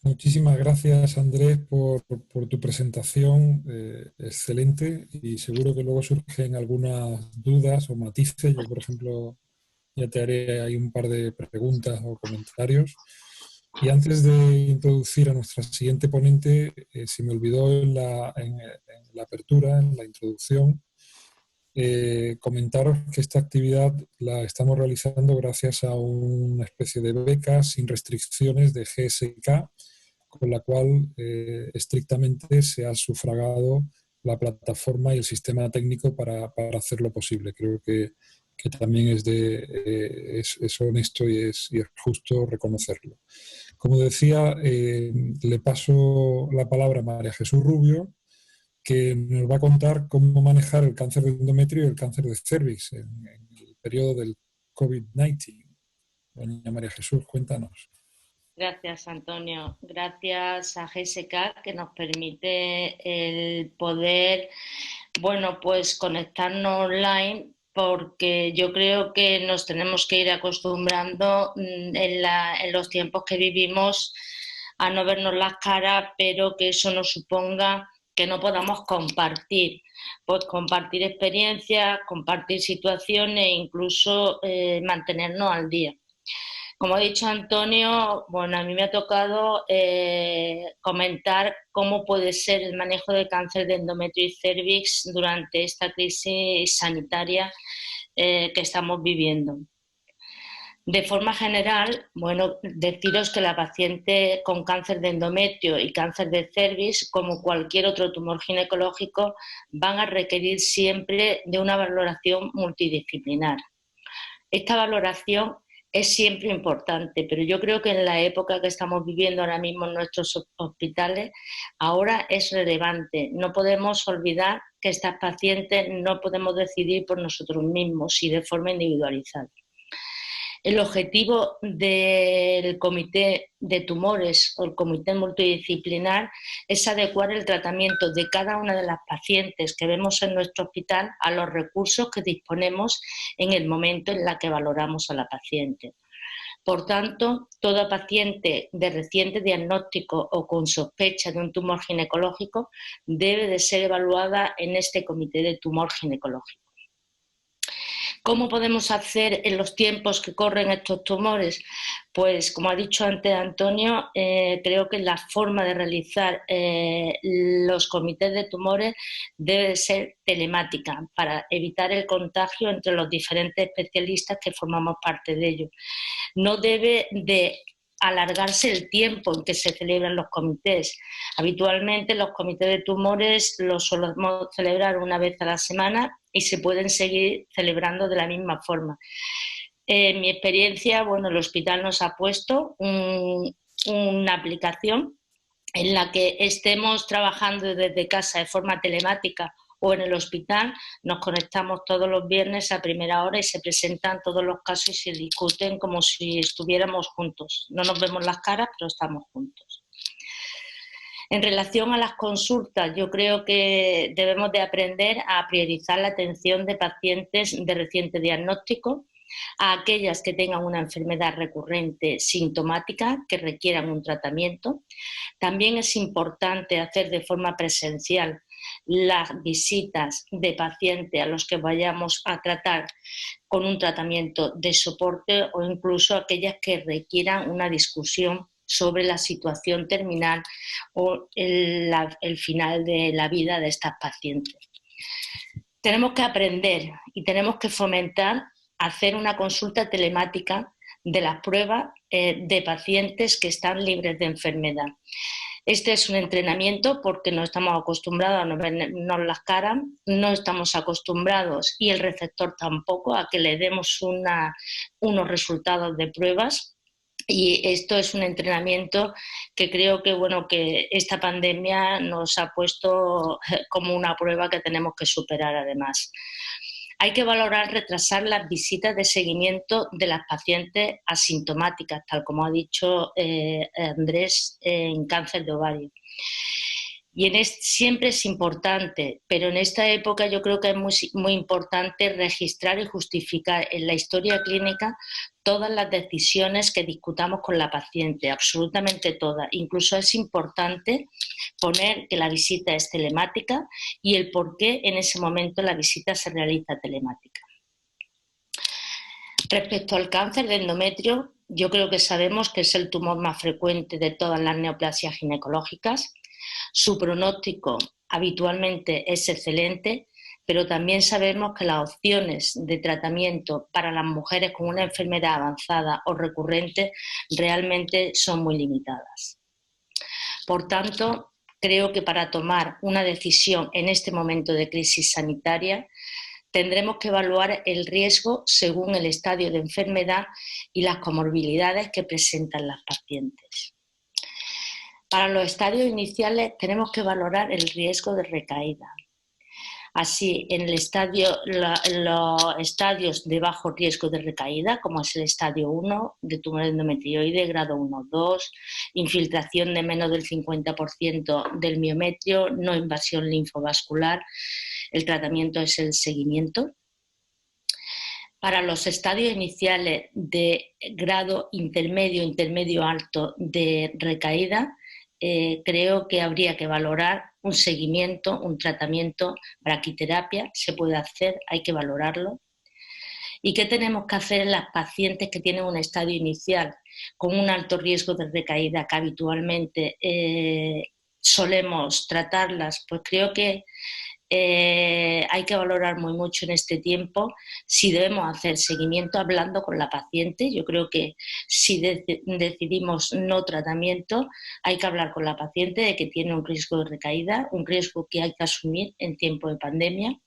Muchísimas gracias, Andrés, por tu presentación excelente, y seguro que luego surgen algunas dudas o matices. Yo, por ejemplo, ya te haré ahí un par de preguntas o comentarios. Y antes de introducir a nuestra siguiente ponente, se me olvidó en la apertura, en la introducción, comentaros que esta actividad la estamos realizando gracias a una especie de beca sin restricciones de GSK, con la cual estrictamente se ha sufragado la plataforma y el sistema técnico para hacerlo posible. Creo que también es honesto y es justo reconocerlo. Como decía, le paso la palabra a María Jesús Rubio, que nos va a contar cómo manejar el cáncer de endometrio y el cáncer de cervix en el periodo del COVID-19. Doña María Jesús, cuéntanos. Gracias, Antonio. Gracias a GSK que nos permite el poder, bueno, pues conectarnos online, porque yo creo que nos tenemos que ir acostumbrando en los tiempos que vivimos a no vernos las caras, pero que eso no suponga que no podamos compartir, pues compartir experiencias, compartir situaciones e incluso mantenernos al día. Como ha dicho Antonio, bueno, a mí me ha tocado comentar cómo puede ser el manejo de cáncer de endometrio y cervix durante esta crisis sanitaria que estamos viviendo. De forma general, bueno, deciros que la paciente con cáncer de endometrio y cáncer de cervix, como cualquier otro tumor ginecológico, van a requerir siempre de una valoración multidisciplinar. Esta valoración es siempre importante, pero yo creo que en la época que estamos viviendo ahora mismo en nuestros hospitales, ahora es relevante. No podemos olvidar que estas pacientes no podemos decidir por nosotros mismos y de forma individualizada. El objetivo del comité de tumores o el comité multidisciplinar es adecuar el tratamiento de cada una de las pacientes que vemos en nuestro hospital a los recursos que disponemos en el momento en el que valoramos a la paciente. Por tanto, toda paciente de reciente diagnóstico o con sospecha de un tumor ginecológico debe de ser evaluada en este comité de tumor ginecológico. ¿Cómo podemos hacer en los tiempos que corren estos tumores? Pues, como ha dicho antes Antonio, creo que la forma de realizar los comités de tumores debe de ser telemática para evitar el contagio entre los diferentes especialistas que formamos parte de ello. No debe de alargarse el tiempo en que se celebran los comités. Habitualmente los comités de tumores los solemos celebrar una vez a la semana y se pueden seguir celebrando de la misma forma. En mi experiencia, bueno, el hospital nos ha puesto una aplicación en la que estemos trabajando desde casa de forma telemática o en el hospital, nos conectamos todos los viernes a primera hora y se presentan todos los casos y se discuten como si estuviéramos juntos. No nos vemos las caras, pero estamos juntos. En relación a las consultas, yo creo que debemos de aprender a priorizar la atención de pacientes de reciente diagnóstico, a aquellas que tengan una enfermedad recurrente sintomática que requieran un tratamiento. También es importante hacer de forma presencial las visitas de pacientes a los que vayamos a tratar con un tratamiento de soporte o incluso aquellas que requieran una discusión sobre la situación terminal o el final de la vida de estas pacientes. Tenemos que aprender y tenemos que fomentar hacer una consulta telemática de las pruebas de pacientes que están libres de enfermedad. Este es un entrenamiento porque no estamos acostumbrados a no vernos las caras, no estamos acostumbrados, y el receptor tampoco, a que le demos unos resultados de pruebas. Y esto es un entrenamiento que creo que, bueno, que esta pandemia nos ha puesto como una prueba que tenemos que superar además. Hay que valorar retrasar las visitas de seguimiento de las pacientes asintomáticas, tal como ha dicho Andrés, en cáncer de ovario. Y siempre es importante, pero en esta época yo creo que es muy importante registrar y justificar en la historia clínica todas las decisiones que discutamos con la paciente, absolutamente todas. Incluso es importante poner que la visita es telemática y el por qué en ese momento la visita se realiza telemática. Respecto al cáncer de endometrio, yo creo que sabemos que es el tumor más frecuente de todas las neoplasias ginecológicas. Su pronóstico habitualmente es excelente, pero también sabemos que las opciones de tratamiento para las mujeres con una enfermedad avanzada o recurrente realmente son muy limitadas. Por tanto, creo que para tomar una decisión en este momento de crisis sanitaria tendremos que evaluar el riesgo según el estadio de enfermedad y las comorbilidades que presentan las pacientes. Para los estadios iniciales tenemos que valorar el riesgo de recaída. Así, en los estadios de bajo riesgo de recaída, como es el estadio 1 de tumor endometrioide, grado 1-2, infiltración de menos del 50% del miometrio, no invasión linfovascular, el tratamiento es el seguimiento. Para los estadios iniciales de grado intermedio, intermedio alto de recaída, creo que habría que valorar un seguimiento, un tratamiento, braquiterapia, se puede hacer, hay que valorarlo. ¿Y qué tenemos que hacer en las pacientes que tienen un estadio inicial con un alto riesgo de recaída que habitualmente solemos tratarlas? Pues creo que hay que valorar muy mucho en este tiempo si debemos hacer seguimiento hablando con la paciente. Yo creo que si decidimos no tratamiento, hay que hablar con la paciente de que tiene un riesgo de recaída, un riesgo que hay que asumir en tiempo de pandemia.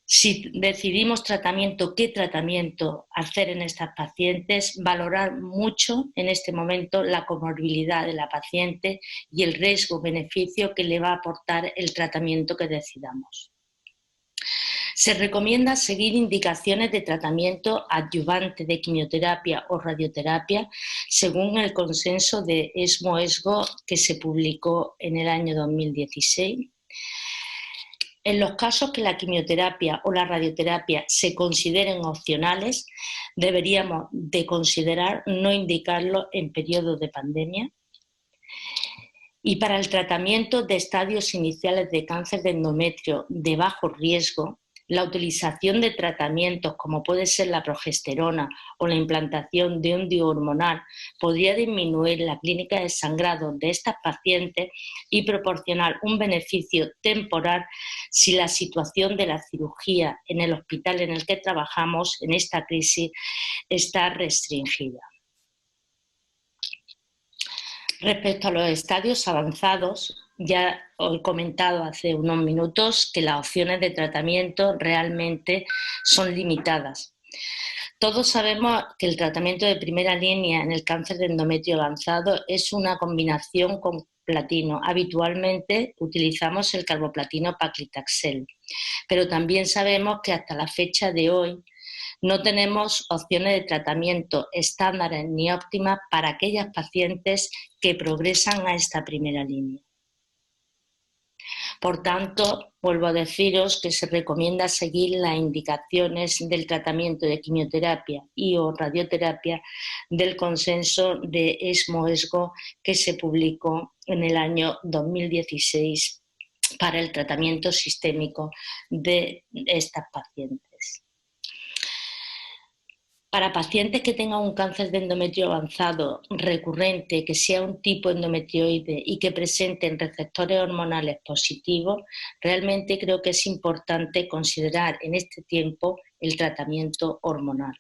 Si decidimos tratamiento, ¿qué tratamiento hacer en estas pacientes? Valorar mucho en este momento la comorbilidad de la paciente y el riesgo-beneficio que le va a aportar el tratamiento que decidamos. Se recomienda seguir indicaciones de tratamiento adyuvante de quimioterapia o radioterapia según el consenso de ESMO-ESGO que se publicó en el año 2016. En los casos que la quimioterapia o la radioterapia se consideren opcionales, deberíamos de considerar no indicarlo en periodos de pandemia. Y para el tratamiento de estadios iniciales de cáncer de endometrio de bajo riesgo, la utilización de tratamientos como puede ser la progesterona o la implantación de un DIU hormonal podría disminuir la clínica de sangrado de estas pacientes y proporcionar un beneficio temporal si la situación de la cirugía en el hospital en el que trabajamos en esta crisis está restringida. Respecto a los estadios avanzados, ya os he comentado hace unos minutos que las opciones de tratamiento realmente son limitadas. Todos sabemos que el tratamiento de primera línea en el cáncer de endometrio avanzado es una combinación con platino. Habitualmente utilizamos el carboplatino paclitaxel, pero también sabemos que hasta la fecha de hoy no tenemos opciones de tratamiento estándares ni óptimas para aquellas pacientes que progresan a esta primera línea. Por tanto, vuelvo a deciros que se recomienda seguir las indicaciones del tratamiento de quimioterapia y o radioterapia del consenso de ESMO-ESGO que se publicó en el año 2016 para el tratamiento sistémico de estas pacientes. Para pacientes que tengan un cáncer de endometrio avanzado recurrente, que sea un tipo endometrioide y que presenten receptores hormonales positivos, realmente creo que es importante considerar en este tiempo el tratamiento hormonal.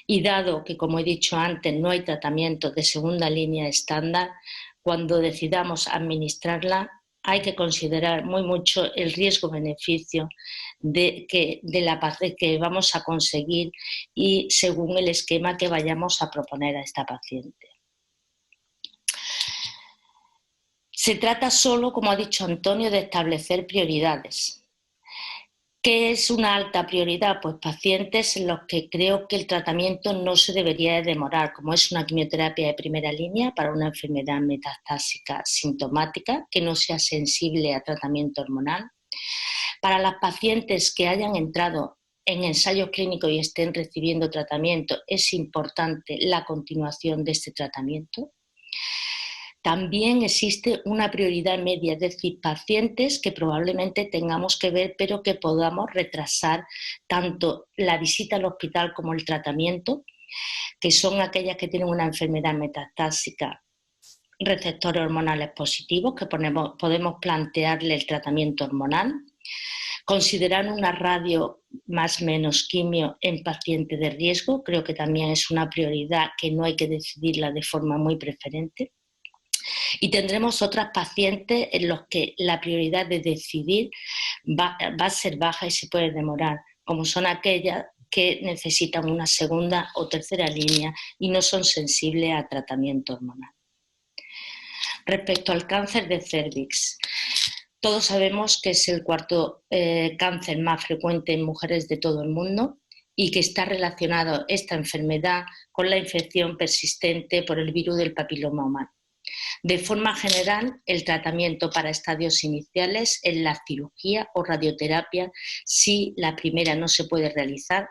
Y dado que, como he dicho antes, no hay tratamiento de segunda línea estándar, cuando decidamos administrarla, hay que considerar muy mucho el riesgo-beneficio de la parte que vamos a conseguir y según el esquema que vayamos a proponer a esta paciente. Se trata solo, como ha dicho Antonio, de establecer prioridades. ¿Qué es una alta prioridad? Pues pacientes en los que creo que el tratamiento no se debería demorar, como es una quimioterapia de primera línea para una enfermedad metastásica sintomática que no sea sensible a tratamiento hormonal. Para las pacientes que hayan entrado en ensayos clínicos y estén recibiendo tratamiento, es importante la continuación de este tratamiento. También existe una prioridad media, es decir, pacientes que probablemente tengamos que ver, pero que podamos retrasar tanto la visita al hospital como el tratamiento, que son aquellas que tienen una enfermedad metastásica, receptores hormonales positivos, que podemos plantearle el tratamiento hormonal. Considerar una radio más o menos quimio en pacientes de riesgo, creo que también es una prioridad que no hay que decidirla de forma muy preferente. Y tendremos otras pacientes en los que la prioridad de decidir va a ser baja y se puede demorar, como son aquellas que necesitan una segunda o tercera línea y no son sensibles a tratamiento hormonal. Respecto al cáncer de cérvix, todos sabemos que es el cuarto cáncer más frecuente en mujeres de todo el mundo y que está relacionado esta enfermedad con la infección persistente por el virus del papiloma humano. De forma general, el tratamiento para estadios iniciales es la cirugía o radioterapia si la primera no se puede realizar.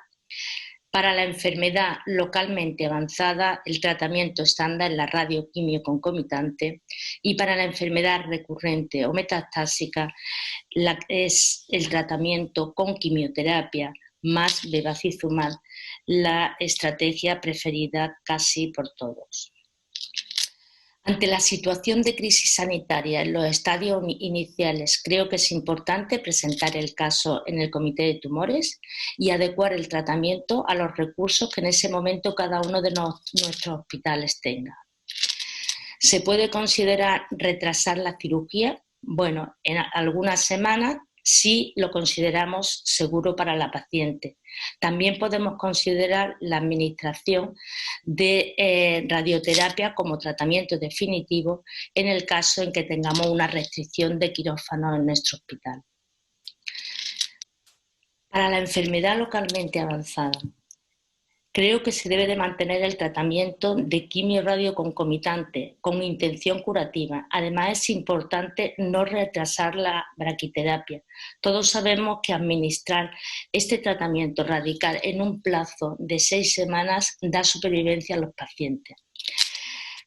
Para la enfermedad localmente avanzada, el tratamiento estándar es la radioquimio concomitante y para la enfermedad recurrente o metastásica es el tratamiento con quimioterapia más bevacizumab la estrategia preferida casi por todos. Ante la situación de crisis sanitaria en los estadios iniciales, creo que es importante presentar el caso en el Comité de Tumores y adecuar el tratamiento a los recursos que en ese momento cada uno de nuestros hospitales tenga. ¿Se puede considerar retrasar la cirugía? Bueno, en algunas semanas si lo consideramos seguro para la paciente. También podemos considerar la administración de radioterapia como tratamiento definitivo en el caso en que tengamos una restricción de quirófano en nuestro hospital. Para la enfermedad localmente avanzada, creo que se debe de mantener el tratamiento de quimio-radio concomitante con intención curativa. Además, es importante no retrasar la braquiterapia. Todos sabemos que administrar este tratamiento radical en un plazo de 6 semanas da supervivencia a los pacientes.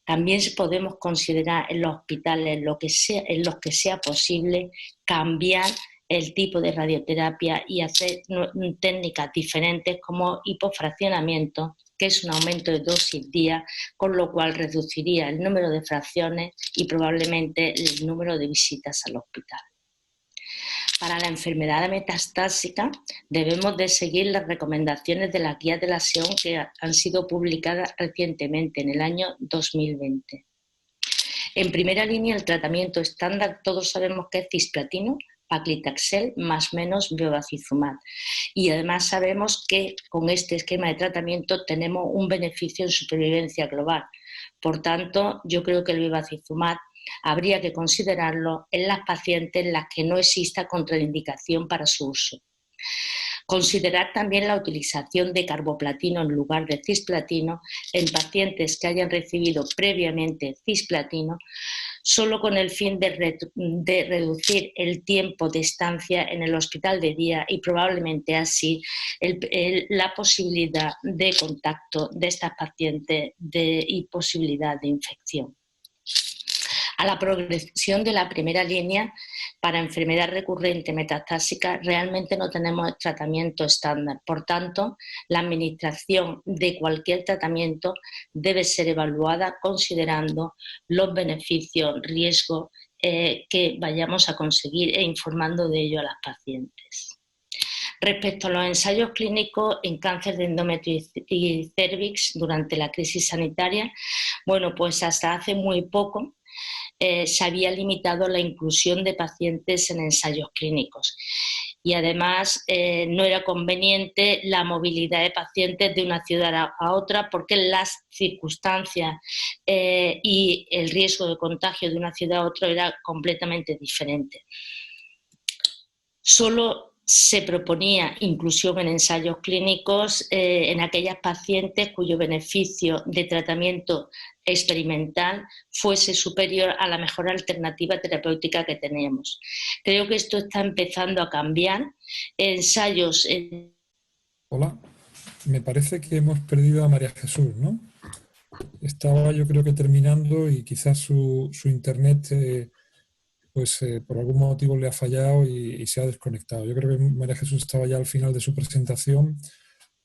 También podemos considerar en los hospitales en los que sea posible cambiar el tipo de radioterapia y hacer técnicas diferentes como hipofraccionamiento, que es un aumento de dosis día, con lo cual reduciría el número de fracciones y probablemente el número de visitas al hospital. Para la enfermedad metastásica debemos de seguir las recomendaciones de las guías de la SEOM que han sido publicadas recientemente en el año 2020. En primera línea, el tratamiento estándar, todos sabemos que es cisplatino, paclitaxel más menos bevacizumab. Y además sabemos que con este esquema de tratamiento tenemos un beneficio en supervivencia global. Por tanto, yo creo que el bevacizumab habría que considerarlo en las pacientes en las que no exista contraindicación para su uso. Considerar también la utilización de carboplatino en lugar de cisplatino en pacientes que hayan recibido previamente cisplatino, solo con el fin de reducir el tiempo de estancia en el hospital de día y probablemente así la posibilidad de contacto de estas pacientes y posibilidad de infección. A la progresión de la primera línea para enfermedad recurrente metastásica realmente no tenemos tratamiento estándar. Por tanto, la administración de cualquier tratamiento debe ser evaluada considerando los beneficios, riesgos que vayamos a conseguir e informando de ello a las pacientes. Respecto a los ensayos clínicos en cáncer de endometrio y cérvix durante la crisis sanitaria, bueno, pues hasta hace muy poco se había limitado la inclusión de pacientes en ensayos clínicos y además no era conveniente la movilidad de pacientes de una ciudad a otra porque las circunstancias y el riesgo de contagio de una ciudad a otra era completamente diferente. Solo se proponía inclusión en ensayos clínicos en aquellas pacientes cuyo beneficio de tratamiento experimental fuese superior a la mejor alternativa terapéutica que tenemos. Creo que esto está empezando a cambiar. Ensayos... Hola, me parece que hemos perdido a María Jesús, ¿no? Estaba yo creo que terminando y quizás su internet por algún motivo le ha fallado y se ha desconectado. Yo creo que María Jesús estaba ya al final de su presentación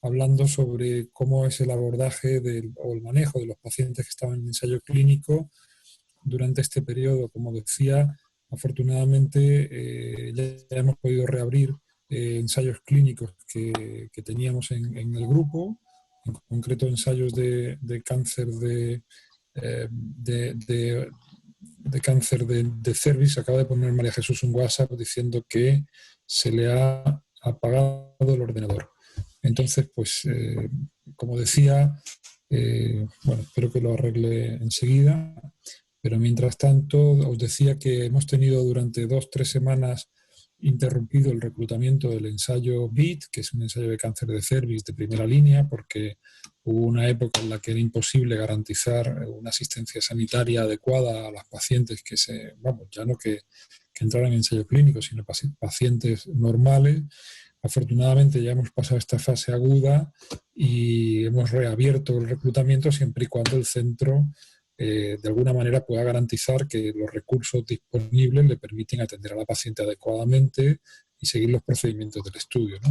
hablando sobre cómo es el abordaje o el manejo de los pacientes que estaban en ensayo clínico durante este periodo. Como decía, afortunadamente ya hemos podido reabrir ensayos clínicos que teníamos en el grupo, en concreto ensayos de cáncer de cáncer de cervix. Acaba de poner María Jesús un WhatsApp diciendo que se le ha apagado el ordenador. Entonces, pues, como decía, bueno, espero que lo arregle enseguida, pero mientras tanto os decía que hemos tenido durante 2-3 semanas interrumpido el reclutamiento del ensayo BEAT, que es un ensayo de cáncer de cervix de primera línea, porque hubo una época en la que era imposible garantizar una asistencia sanitaria adecuada a las pacientes ya no que entraran en ensayo clínico, sino pacientes normales. Afortunadamente ya hemos pasado esta fase aguda y hemos reabierto el reclutamiento siempre y cuando el centro de alguna manera pueda garantizar que los recursos disponibles le permiten atender a la paciente adecuadamente y seguir los procedimientos del estudio, ¿no?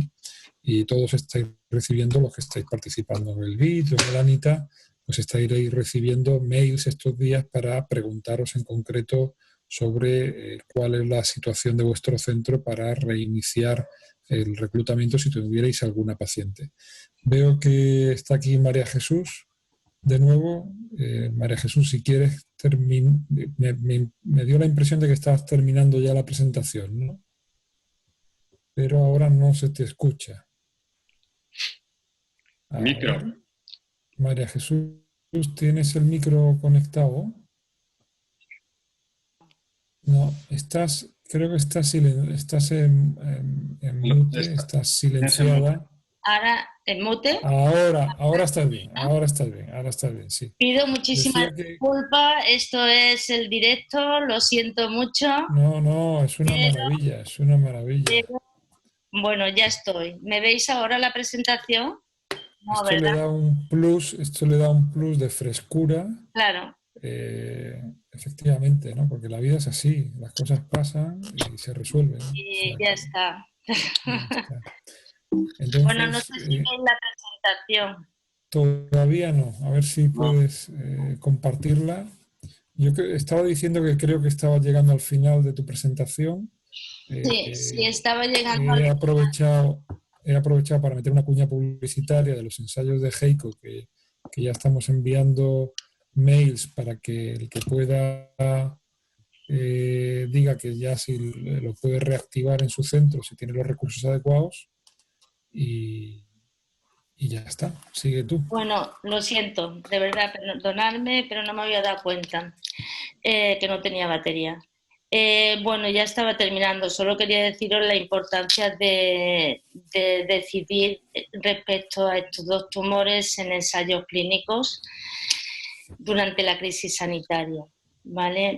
Y todos estáis recibiendo, los que estáis participando en el BIT o en el ANITA, pues estáis recibiendo mails estos días para preguntaros en concreto sobre cuál es la situación de vuestro centro para reiniciar el reclutamiento si tuvierais alguna paciente. Veo que está aquí María Jesús. De nuevo, María Jesús, si quieres, me dio la impresión de que estabas terminando ya la presentación, ¿no? Pero ahora no se te escucha. Micro. María Jesús, ¿tienes el micro conectado? No, creo que estás en mute, estás silenciada. Ahora, en mute. Ahora estás bien, ahora estás bien, sí. Pido muchísimas disculpas, esto es el directo, lo siento mucho. No, es una maravilla, es una maravilla. Bueno, ya estoy. ¿Me veis ahora la presentación? No, esto le da un plus de frescura. Claro. Efectivamente, ¿no? Porque la vida es así, las cosas pasan y se resuelven. Y ya está. Entonces, bueno, no sé si veis la presentación. Todavía no. A ver si puedes compartirla. Yo estaba diciendo que creo que estaba llegando al final de tu presentación. Sí, estaba llegando. He aprovechado para meter una cuña publicitaria de los ensayos de Heiko, que ya estamos enviando mails para que el que pueda diga que ya si lo puede reactivar en su centro, si tiene los recursos adecuados. Y ya está, sigue tú. Bueno, lo siento, de verdad, perdonadme, pero no me había dado cuenta que no tenía batería. Bueno, ya estaba terminando, solo quería deciros la importancia de decidir respecto a estos dos tumores en ensayos clínicos durante la crisis sanitaria, ¿vale?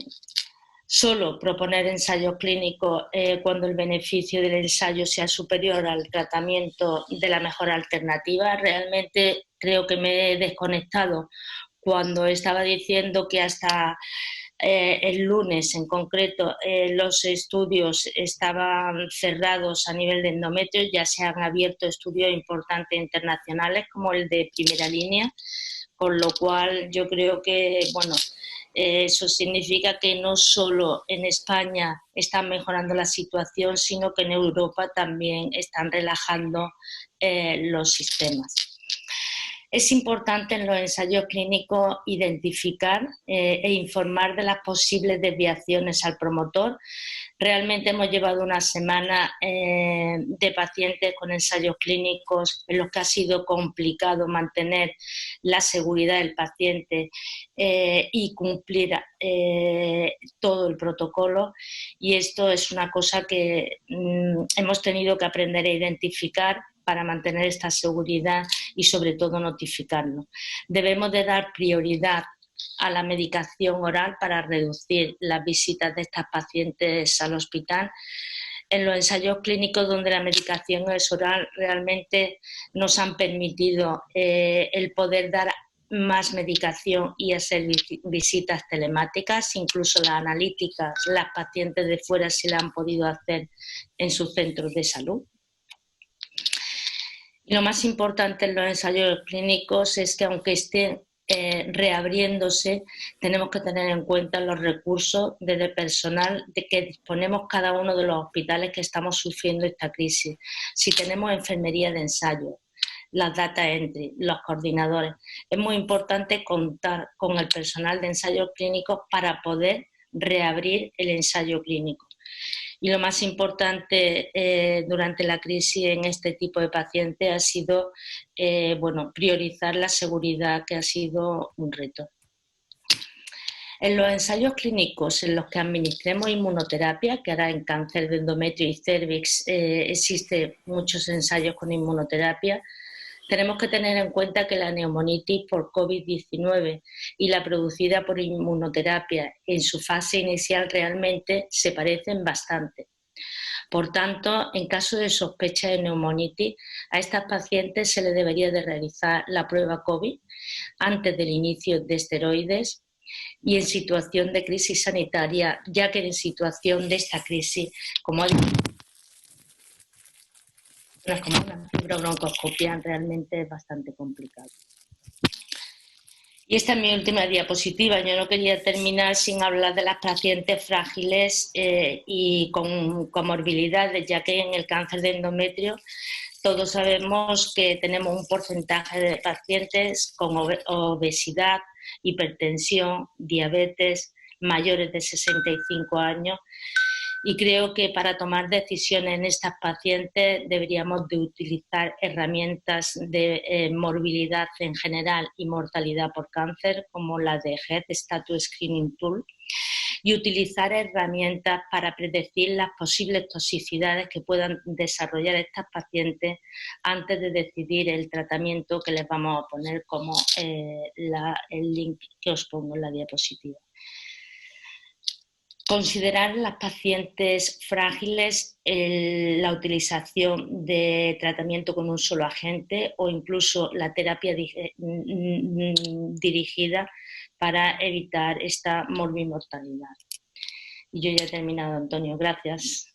Solo proponer ensayos clínicos cuando el beneficio del ensayo sea superior al tratamiento de la mejor alternativa. Realmente creo que me he desconectado cuando estaba diciendo que hasta el lunes en concreto los estudios estaban cerrados a nivel de endometrio. Ya se han abierto estudios importantes internacionales como el de primera línea, con lo cual yo creo que, bueno, eso significa que no solo en España están mejorando la situación, sino que en Europa también están relajando los sistemas. Es importante en los ensayos clínicos identificar e informar de las posibles desviaciones al promotor. Realmente hemos llevado una semana de pacientes con ensayos clínicos en los que ha sido complicado mantener la seguridad del paciente y cumplir todo el protocolo, y esto es una cosa que hemos tenido que aprender a identificar para mantener esta seguridad y sobre todo notificarlo. Debemos de dar prioridad a la medicación oral para reducir las visitas de estas pacientes al hospital. En los ensayos clínicos donde la medicación es oral realmente nos han permitido el poder dar más medicación y hacer visitas telemáticas, incluso las analíticas, las pacientes de fuera sí la han podido hacer en sus centros de salud. Lo más importante en los ensayos clínicos es que aunque estén reabriéndose, tenemos que tener en cuenta los recursos de personal de que disponemos cada uno de los hospitales que estamos sufriendo esta crisis. Si tenemos enfermería de ensayo, las data entry, los coordinadores, es muy importante contar con el personal de ensayos clínicos para poder reabrir el ensayo clínico. Y lo más importante durante la crisis en este tipo de pacientes ha sido priorizar la seguridad, que ha sido un reto. En los ensayos clínicos en los que administremos inmunoterapia, que ahora en cáncer de endometrio y cérvix existen muchos ensayos con inmunoterapia, tenemos que tener en cuenta que la neumonitis por COVID-19 y la producida por inmunoterapia en su fase inicial realmente se parecen bastante. Por tanto, en caso de sospecha de neumonitis, a estas pacientes se les debería de realizar la prueba COVID antes del inicio de esteroides y en situación de crisis sanitaria, ya que en situación de esta crisis, como ha dicho, como una fibrobroncoscopia realmente es bastante complicado. Y esta es mi última diapositiva. Yo no quería terminar sin hablar de las pacientes frágiles y con comorbilidades, ya que en el cáncer de endometrio todos sabemos que tenemos un porcentaje de pacientes con obesidad, hipertensión, diabetes, mayores de 65 años. Y creo que para tomar decisiones en estas pacientes deberíamos de utilizar herramientas de morbilidad en general y mortalidad por cáncer, como la de Health Status Screening Tool, y utilizar herramientas para predecir las posibles toxicidades que puedan desarrollar estas pacientes antes de decidir el tratamiento que les vamos a poner, como el link que os pongo en la diapositiva. Considerar las pacientes frágiles la utilización de tratamiento con un solo agente o incluso la terapia dirigida para evitar esta morbimortalidad. Y yo ya he terminado, Antonio. Gracias.